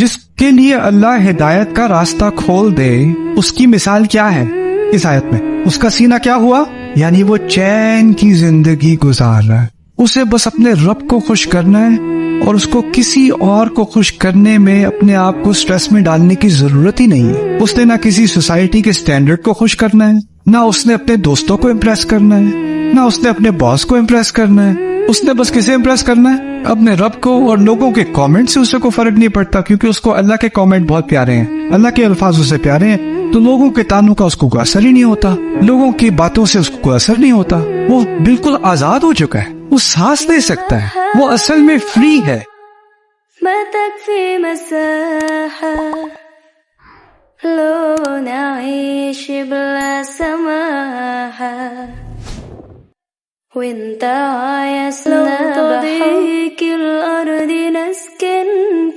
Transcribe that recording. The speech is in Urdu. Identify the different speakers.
Speaker 1: جس کے لیے اللہ ہدایت کا راستہ کھول دے اس کی مثال کیا ہے اس آیت میں؟ اس کا سینہ کیا ہوا؟ یعنی وہ چین کی زندگی گزار رہا ہے، اسے بس اپنے رب کو خوش کرنا ہے اور اس کو کسی اور کو خوش کرنے میں اپنے آپ کو سٹریس میں ڈالنے کی ضرورت ہی نہیں ہے۔ اس نے نہ کسی سوسائٹی کے سٹینڈرڈ کو خوش کرنا ہے، نہ اس نے اپنے دوستوں کو امپریس کرنا ہے، نہ اس نے اپنے باس کو امپریس کرنا ہے۔ اس نے بس کسے امپریس کرنا ہے؟ اپنے رب کو، اور لوگوں کے کامنٹ سے اسے کوئی فرق نہیں پڑتا، کیونکہ اس کو اللہ کے کامنٹ بہت پیارے ہیں، اللہ کے الفاظ اسے پیارے ہیں، تو لوگوں کے تانوں کا اس کو کوئی اثر ہی نہیں ہوتا، لوگوں کی باتوں سے اس کو کوئی اثر نہیں ہوتا۔ وہ بالکل آزاد ہو چکا ہے، وہ سانس لے سکتا ہے، وہ اصل میں فری ہے۔
Speaker 2: ما تكفي مساحة لو نعيش بلا سماحة وانت عايزنا لو تضيق الأرض نسكن